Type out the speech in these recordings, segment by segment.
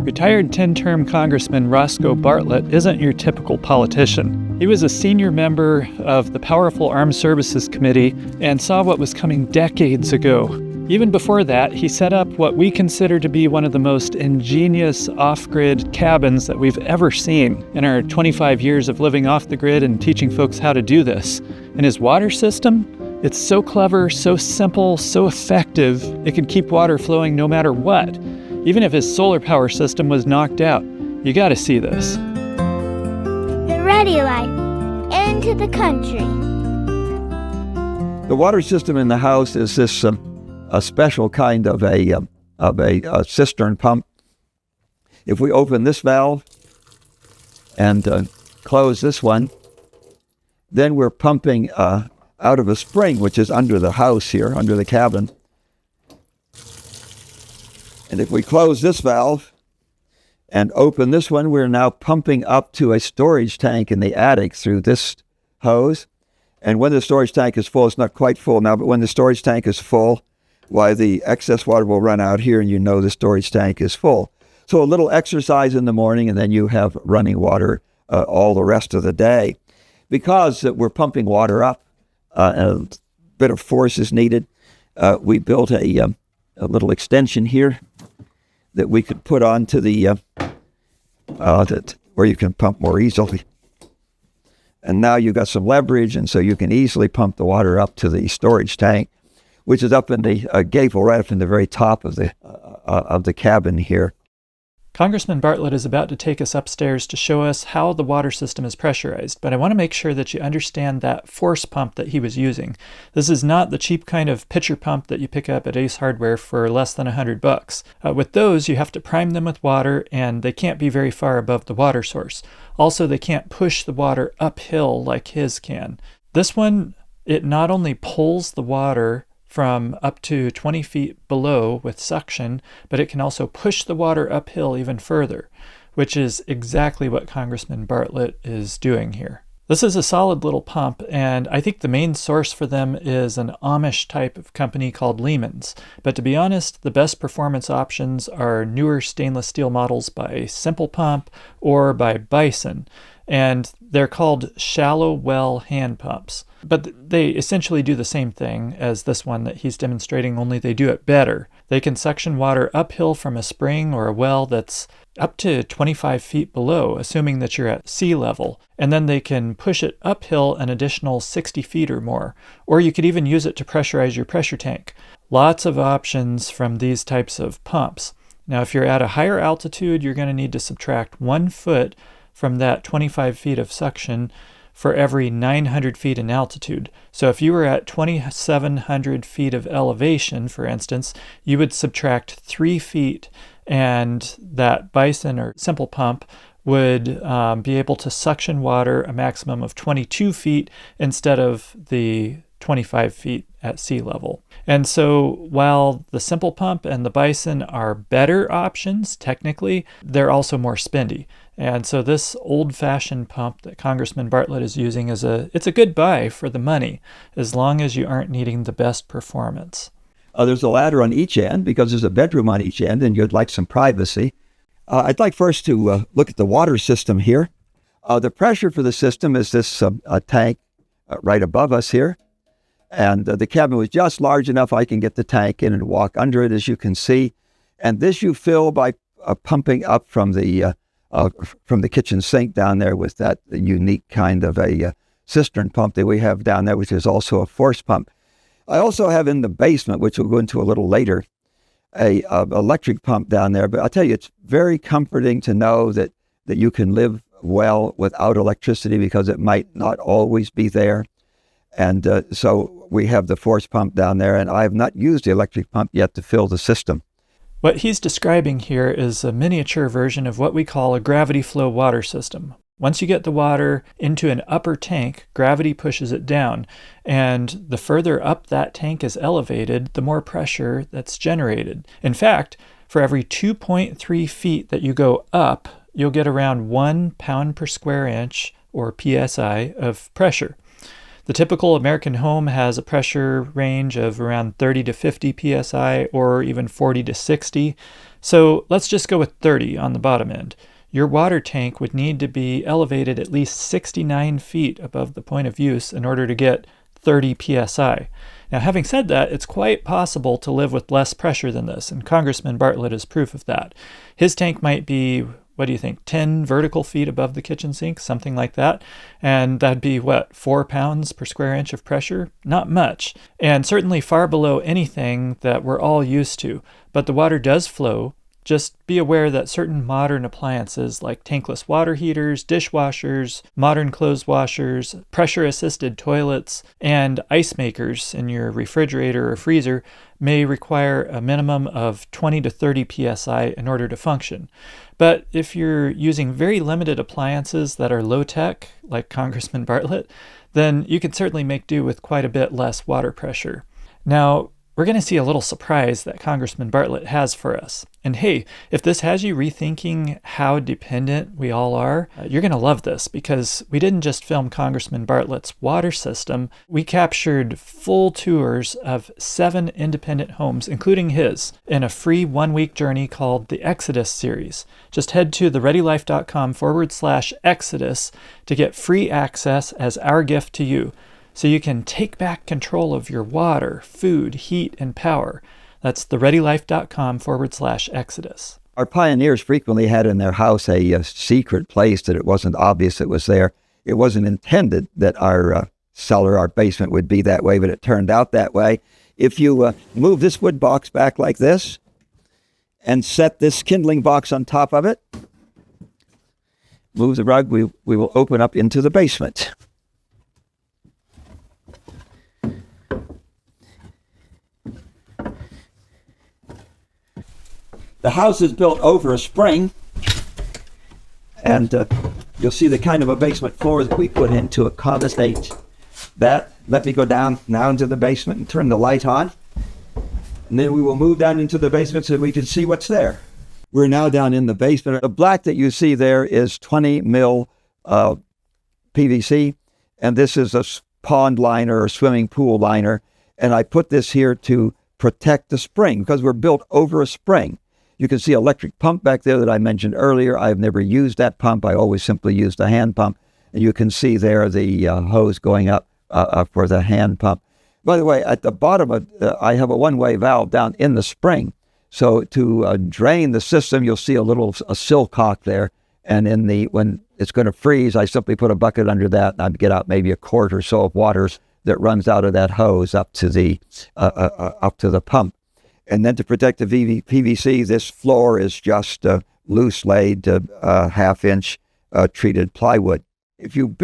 Retired 10-term Congressman Roscoe Bartlett isn't your typical politician. He was a senior member of the powerful Armed Services Committee and saw what was coming decades ago. Even before that, he set up what we consider to be one of the most ingenious off-grid cabins that we've ever seen in our 25 years of living off the grid and teaching folks how to do this. And his water system? It's so clever, so simple, so effective, it can keep water flowing no matter what. Even if his solar power system was knocked out. You gotta see this. The ready life into the country. The water system in the house is this a special kind of a cistern pump. If we open this valve and close this one, then we're pumping out of a spring, which is under the house here, under the cabin. And if we close this valve and open this one, we're now pumping up to a storage tank in the attic through this hose. And when the storage tank is full, it's not quite full now, but when the storage tank is full, why the excess water will run out here and you know the storage tank is full. So a little exercise in the morning and then you have running water all the rest of the day. Because we're pumping water up, a bit of force is needed. We built a little extension here that we could put onto the where you can pump more easily. And now you've got some leverage, and so you can easily pump the water up to the storage tank, which is up in the gable right up in the very top of the cabin here. Congressman Bartlett is about to take us upstairs to show us how the water system is pressurized, but I want to make sure that you understand that force pump that he was using. This is not the cheap kind of pitcher pump that you pick up at Ace Hardware for less than $100. With those, you have to prime them with water, and they can't be very far above the water source. Also, they can't push the water uphill like his can. This one, it not only pulls the water from up to 20 feet below with suction, but it can also push the water uphill even further, which is exactly what Congressman Bartlett is doing here. This is a solid little pump, and I think the main source for them is an Amish type of company called Lehman's. But to be honest, the best performance options are newer stainless steel models by Simple Pump or by Bison, and they're called shallow well hand pumps. But they essentially do the same thing as this one that he's demonstrating, only they do it better. They can suction water uphill from a spring or a well that's up to 25 feet below, assuming that you're at sea level, and then they can push it uphill an additional 60 feet or more. Or you could even use it to pressurize your pressure tank. Lots of options from these types of pumps. Now, if you're at a higher altitude, you're going to need to subtract 1 foot from that 25 feet of suction for every 900 feet in altitude. So if you were at 2,700 feet of elevation, for instance, you would subtract 3 feet, and that Bison or Simple Pump would be able to suction water a maximum of 22 feet instead of the 25 feet at sea level. And so while the Simple Pump and the Bison are better options, technically, they're also more spendy. And so this old-fashioned pump that Congressman Bartlett is using it's a good buy for the money, as long as you aren't needing the best performance. There's a ladder on each end because there's a bedroom on each end and you'd like some privacy. I'd like first to look at the water system here. The pressure for the system is this tank right above us here. And the cabin was just large enough I can get the tank in and walk under it, as you can see. And this you fill by pumping up from the kitchen sink down there with that unique kind of a cistern pump that we have down there, which is also a force pump. I also have in the basement, which we'll go into a little later, a electric pump down there. But I'll tell you, it's very comforting to know that you can live well without electricity because it might not always be there. And so we have the force pump down there, and I have not used the electric pump yet to fill the system. What he's describing here is a miniature version of what we call a gravity flow water system. Once you get the water into an upper tank, gravity pushes it down, and the further up that tank is elevated, the more pressure that's generated. In fact, for every 2.3 feet that you go up, you'll get around 1 pound per square inch, or PSI, of pressure. The typical American home has a pressure range of around 30 to 50 psi or even 40 to 60. So let's just go with 30 on the bottom end. Your water tank would need to be elevated at least 69 feet above the point of use in order to get 30 psi. Now, having said that, it's quite possible to live with less pressure than this, and Congressman Bartlett is proof of that. His tank might be, what do you think, 10 vertical feet above the kitchen sink, something like that. And that'd be, 4 pounds per square inch of pressure? Not much. And certainly far below anything that we're all used to. But the water does flow. Just be aware that certain modern appliances like tankless water heaters, dishwashers, modern clothes washers, pressure-assisted toilets, and ice makers in your refrigerator or freezer may require a minimum of 20 to 30 psi in order to function. But if you're using very limited appliances that are low-tech, like Congressman Bartlett, then you can certainly make do with quite a bit less water pressure. Now, we're going to see a little surprise that Congressman Bartlett has for us. And hey, if this has you rethinking how dependent we all are, you're going to love this, because we didn't just film Congressman Bartlett's water system. We captured full tours of 7 independent homes, including his, in a free 1-week journey called the Exodus series. Just head to thereadylife.com/Exodus to get free access as our gift to you, so you can take back control of your water, food, heat, and power. That's thereadylife.com/Exodus. Our pioneers frequently had in their house a secret place that it wasn't obvious it was there. It wasn't intended that our cellar, our basement would be that way, but it turned out that way. If you move this wood box back like this and set this kindling box on top of it, move the rug, we will open up into the basement. The house is built over a spring, and you'll see the kind of a basement floor that we put in to accommodate that. Let me go down now into the basement and turn the light on, and then we will move down into the basement so we can see what's there. We're now down in the basement. The black that you see there is 20 mil PVC, and this is a pond liner or swimming pool liner, and I put this here to protect the spring because we're built over a spring. You can see electric pump back there that I mentioned earlier. I've never used that pump. I always simply used a hand pump. And you can see there the hose going up for the hand pump. By the way, at the bottom of I have a one-way valve down in the spring. So to drain the system, you'll see a silcock there. And when it's going to freeze, I simply put a bucket under that, and I'd get out maybe a quart or so of water that runs out of that hose up to the pump. And then to protect the PVC, this floor is just loose laid 1/2-inch treated plywood. If you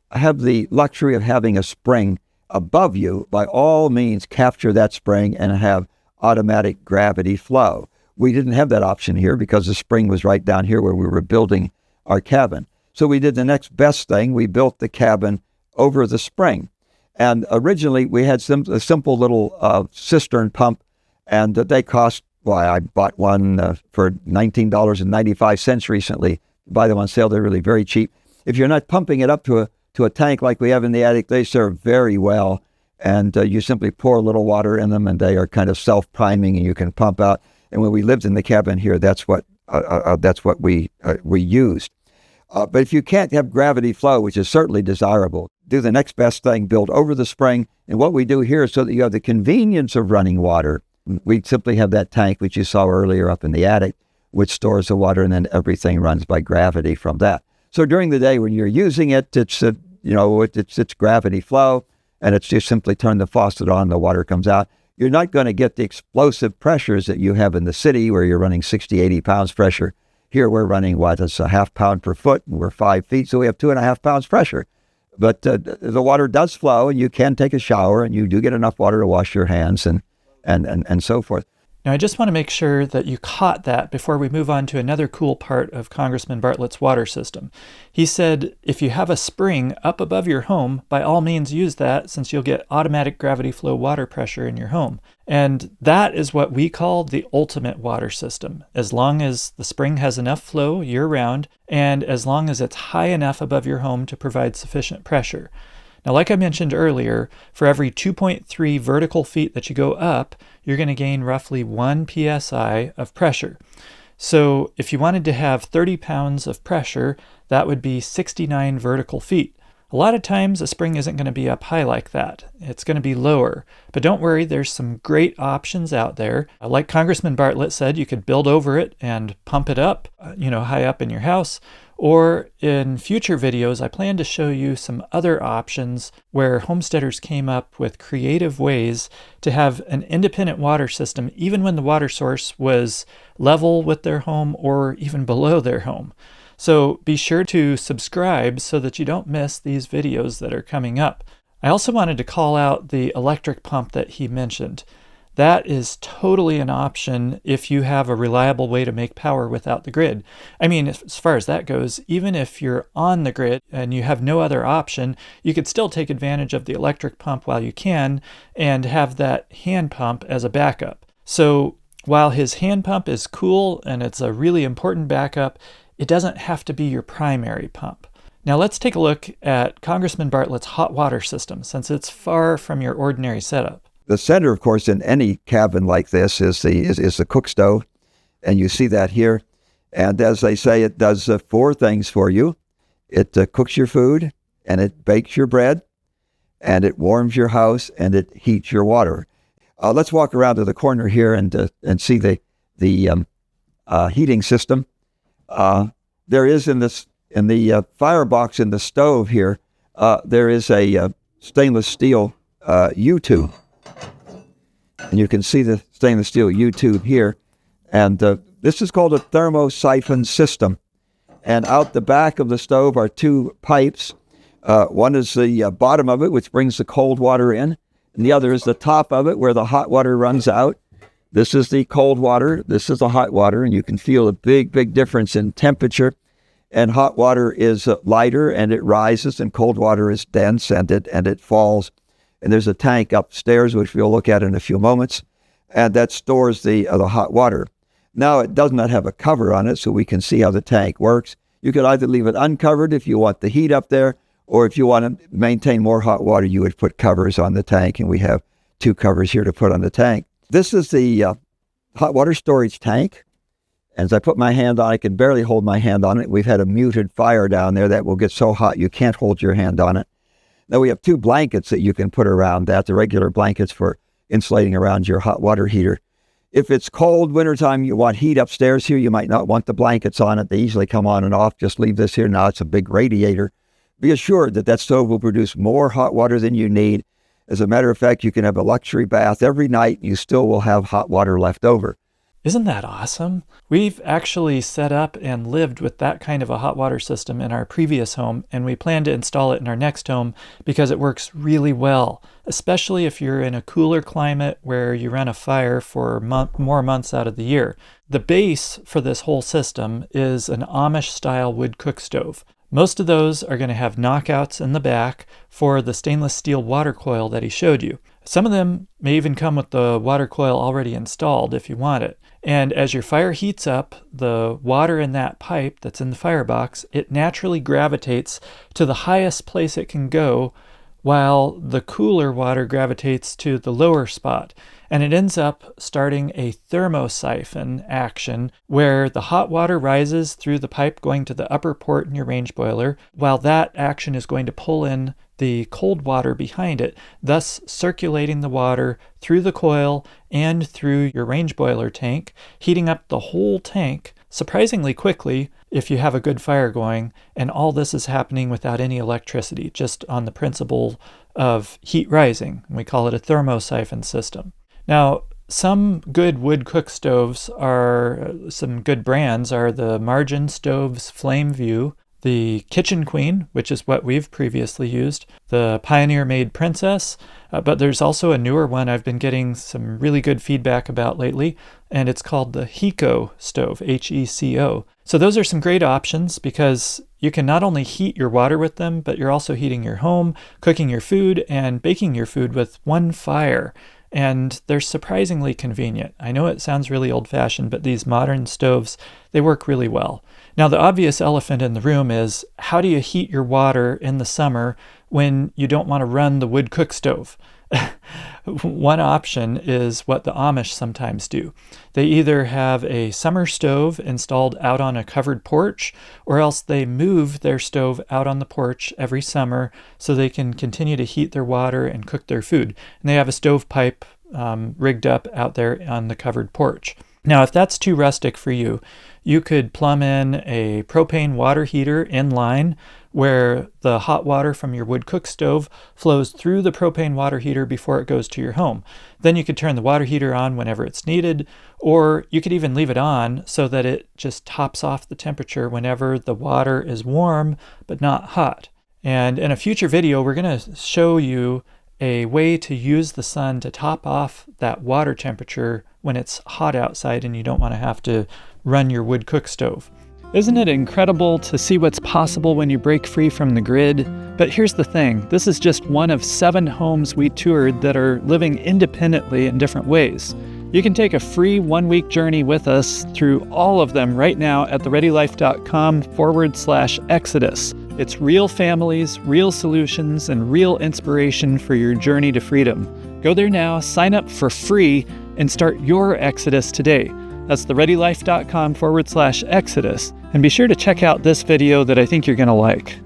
have the luxury of having a spring above you, by all means capture that spring and have automatic gravity flow. We didn't have that option here because the spring was right down here where we were building our cabin. So we did the next best thing. We built the cabin over the spring. And originally we had a simple little cistern pump, and they cost, I bought one for $19.95 recently. Buy them on sale, they're really very cheap. If you're not pumping it up to a tank like we have in the attic, they serve very well. And you simply pour a little water in them, and they are kind of self-priming, and you can pump out. And when we lived in the cabin here, that's what we used. But if you can't have gravity flow, which is certainly desirable, do the next best thing, build over the spring. And what we do here is so that you have the convenience of running water. We simply have that tank, which you saw earlier up in the attic, which stores the water, and then everything runs by gravity from that. So during the day when you're using it, it's gravity flow, and it's just simply turn the faucet on, the water comes out. You're not going to get the explosive pressures that you have in the city where you're running 60, 80 pounds pressure. Here we're running, it's a 1/2 pound per foot, and we're 5 feet, so we have 2.5 pounds pressure. But the water does flow, and you can take a shower, and you do get enough water to wash your hands and so forth. Now, I just want to make sure that you caught that before we move on to another cool part of Congressman Bartlett's water system. He said, if you have a spring up above your home, by all means use that, since you'll get automatic gravity flow water pressure in your home. And that is what we call the ultimate water system. As long as the spring has enough flow year-round, and as long as it's high enough above your home to provide sufficient pressure. Now, like I mentioned earlier, for every 2.3 vertical feet that you go up, you're going to gain roughly 1 psi of pressure. So if you wanted to have 30 pounds of pressure, that would be 69 vertical feet. A lot of times a spring isn't going to be up high like that. It's going to be lower. But don't worry, there's some great options out there. Like Congressman Bartlett said, you could build over it and pump it up, high up in your house. Or in future videos, I plan to show you some other options where homesteaders came up with creative ways to have an independent water system even when the water source was level with their home or even below their home. So be sure to subscribe so that you don't miss these videos that are coming up. I also wanted to call out the electric pump that he mentioned. That is totally an option if you have a reliable way to make power without the grid. I mean, as far as that goes, even if you're on the grid and you have no other option, you could still take advantage of the electric pump while you can and have that hand pump as a backup. So while his hand pump is cool and it's a really important backup, it doesn't have to be your primary pump. Now let's take a look at Congressman Bartlett's hot water system, since it's far from your ordinary setup. The center, of course, in any cabin like this is the cook stove, and you see that here. And as they say, it does 4 things for you. It cooks your food, and it bakes your bread, and it warms your house, and it heats your water. Let's walk around to the corner here and see the heating system. There is in the firebox in the stove here, there is a stainless steel U-tube. And you can see the stainless steel U-tube here. And this is called a thermosiphon system. And out the back of the stove are 2 pipes. One is the bottom of it, which brings the cold water in. And the other is the top of it, where the hot water runs out. This is the cold water. This is the hot water. And you can feel a big, big difference in temperature. And hot water is lighter and it rises, and cold water is dense and it falls. And there's a tank upstairs, which we'll look at in a few moments, and that stores the hot water. Now, it does not have a cover on it, so we can see how the tank works. You could either leave it uncovered if you want the heat up there, or if you want to maintain more hot water, you would put covers on the tank, and we have 2 covers here to put on the tank. This is the hot water storage tank. As I put my hand on it, I can barely hold my hand on it. We've had a muted fire down there that will get so hot you can't hold your hand on it. Now we have 2 blankets that you can put around that, the regular blankets for insulating around your hot water heater. If it's cold wintertime, you want heat upstairs here, you might not want the blankets on it. They easily come on and off. Just leave this here. Now it's a big radiator. Be assured that stove will produce more hot water than you need. As a matter of fact, you can have a luxury bath every night and you still will have hot water left over. Isn't that awesome? We've actually set up and lived with that kind of a hot water system in our previous home, and we plan to install it in our next home because it works really well, especially if you're in a cooler climate where you run a fire for more months out of the year. The base for this whole system is an Amish-style wood cook stove. Most of those are going to have knockouts in the back for the stainless steel water coil that he showed you. Some of them may even come with the water coil already installed if you want it. And as your fire heats up, the water in that pipe that's in the firebox, it naturally gravitates to the highest place it can go, while the cooler water gravitates to the lower spot. And it ends up starting a thermosiphon action where the hot water rises through the pipe going to the upper port in your range boiler, while that action is going to pull in the cold water behind it, thus circulating the water through the coil and through your range boiler tank, heating up the whole tank surprisingly quickly if you have a good fire going. And all this is happening without any electricity, just on the principle of heat rising. We call it a thermosiphon system. Now, some good wood cook stoves some good brands are the Margin Stoves Flame View, the Kitchen Queen, which is what we've previously used, the Pioneer Made Princess, but there's also a newer one I've been getting some really good feedback about lately, and it's called the Heco stove, H-E-C-O. So those are some great options because you can not only heat your water with them, but you're also heating your home, cooking your food, and baking your food with one fire. And they're surprisingly convenient. I know it sounds really old-fashioned, but these modern stoves, they work really well. Now, the obvious elephant in the room is, how do you heat your water in the summer when you don't want to run the wood cook stove. One option is what the Amish sometimes do. They either have a summer stove installed out on a covered porch, or else they move their stove out on the porch every summer so they can continue to heat their water and cook their food. And they have a stovepipe rigged up out there on the covered porch. Now, if that's too rustic for you, you could plumb in a propane water heater in line where the hot water from your wood cook stove flows through the propane water heater before it goes to your home. Then you could turn the water heater on whenever it's needed, or you could even leave it on so that it just tops off the temperature whenever the water is warm but not hot. And in a future video, we're going to show you a way to use the sun to top off that water temperature when it's hot outside and you don't want to have to run your wood cook stove. Isn't it incredible to see what's possible when you break free from the grid? But here's the thing, this is just one of 7 homes we toured that are living independently in different ways. You can take a free 1-week journey with us through all of them right now at thereadylife.com/Exodus. It's real families, real solutions, and real inspiration for your journey to freedom. Go there now, sign up for free, and start your Exodus today. That's thereadylife.com/Exodus. And be sure to check out this video that I think you're going to like.